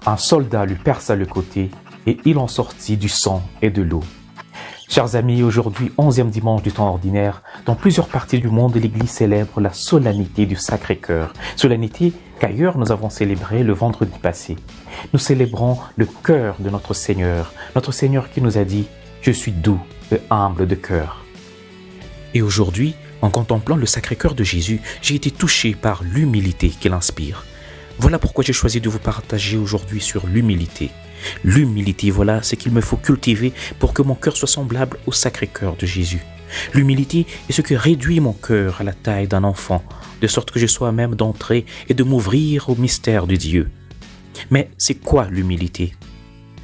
Un soldat lui perça le côté et il en sortit du sang et de l'eau. Chers amis, aujourd'hui, 11e dimanche du temps ordinaire, dans plusieurs parties du monde, l'Église célèbre la solennité du Sacré-Cœur. Solennité qu'ailleurs nous avons célébrée le vendredi passé. Nous célébrons le cœur de notre Seigneur qui nous a dit « Je suis doux et humble de cœur ». Et aujourd'hui, en contemplant le Sacré-Cœur de Jésus, j'ai été touché par l'humilité qu'il inspire. Voilà pourquoi j'ai choisi de vous partager aujourd'hui sur l'humilité. L'humilité, voilà ce qu'il me faut cultiver pour que mon cœur soit semblable au Sacré-Cœur de Jésus. L'humilité est ce qui réduit mon cœur à la taille d'un enfant, de sorte que je sois à même d'entrer et de m'ouvrir au mystère de Dieu. Mais c'est quoi l'humilité?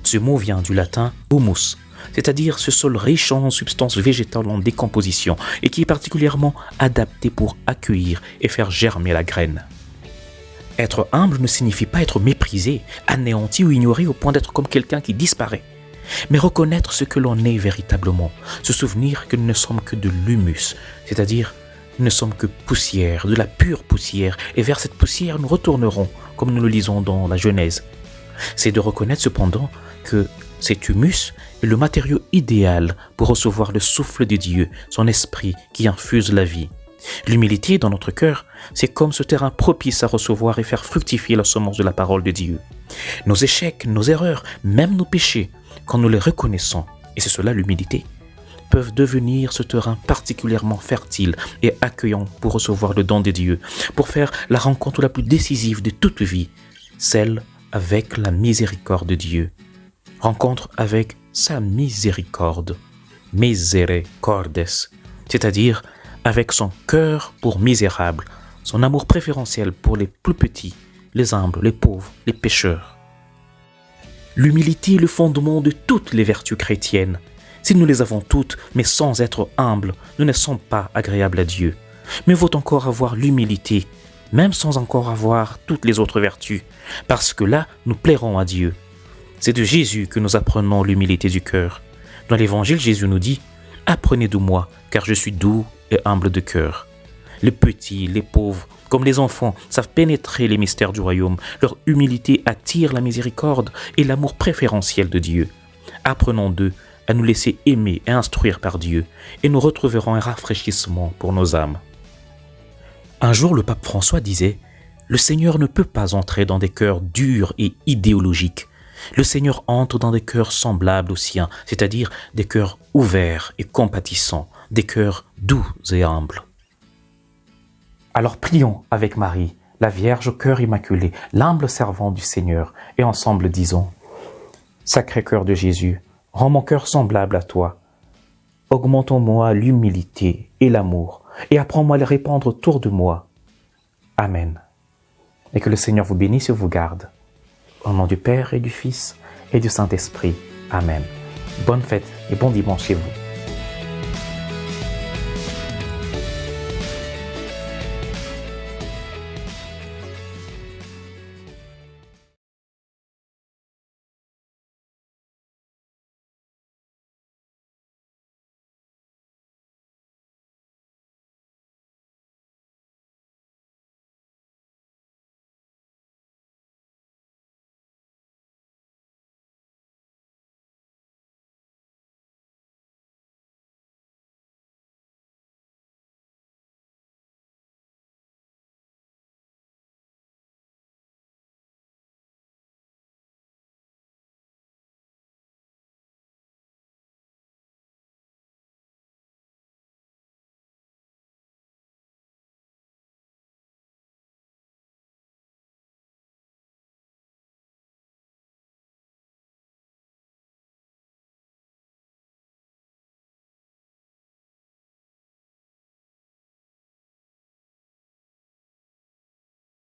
Ce mot vient du latin « humus », c'est-à-dire ce sol riche en substances végétales en décomposition et qui est particulièrement adapté pour accueillir et faire germer la graine. Être humble ne signifie pas être méprisé, anéanti ou ignoré au point d'être comme quelqu'un qui disparaît, mais reconnaître ce que l'on est véritablement, se souvenir que nous ne sommes que de l'humus, c'est-à-dire nous ne sommes que poussière, de la pure poussière, et vers cette poussière nous retournerons, comme nous le lisons dans la Genèse. C'est de reconnaître cependant que cet humus est le matériau idéal pour recevoir le souffle de Dieu, son esprit qui infuse la vie. L'humilité dans notre cœur, c'est comme ce terrain propice à recevoir et faire fructifier la semence de la parole de Dieu. Nos échecs, nos erreurs, même nos péchés, quand nous les reconnaissons, et c'est cela l'humilité, peuvent devenir ce terrain particulièrement fertile et accueillant pour recevoir le don de Dieu, pour faire la rencontre la plus décisive de toute vie, celle avec la miséricorde de Dieu. Rencontre avec sa miséricorde, misericordes, c'est-à-dire avec son cœur pour misérable, son amour préférentiel pour les plus petits, les humbles, les pauvres, les pécheurs. L'humilité est le fondement de toutes les vertus chrétiennes. Si nous les avons toutes, mais sans être humbles, nous ne sommes pas agréables à Dieu. Mais vaut encore avoir l'humilité, même sans encore avoir toutes les autres vertus, parce que là, nous plairons à Dieu. C'est de Jésus que nous apprenons l'humilité du cœur. Dans l'Évangile, Jésus nous dit « Apprenez de moi, car je suis doux et humble de cœur. » Les petits, les pauvres, comme les enfants, savent pénétrer les mystères du royaume. Leur humilité attire la miséricorde et l'amour préférentiel de Dieu. Apprenons d'eux à nous laisser aimer et instruire par Dieu, et nous retrouverons un rafraîchissement pour nos âmes. Un jour, le pape François disait « Le Seigneur ne peut pas entrer dans des cœurs durs et idéologiques. Le Seigneur entre dans des cœurs semblables aux siens, c'est-à-dire des cœurs ouverts et compatissants, des cœurs doux et humbles. » Alors prions avec Marie, la Vierge au cœur immaculé, l'humble servante du Seigneur, et ensemble disons « Sacré-Cœur de Jésus, rends mon cœur semblable à toi. Augmente en moi l'humilité et l'amour, et apprends-moi à les répandre autour de moi. Amen. » Et que le Seigneur vous bénisse et vous garde. Au nom du Père et du Fils et du Saint-Esprit. Amen. Bonne fête et bon dimanche chez vous.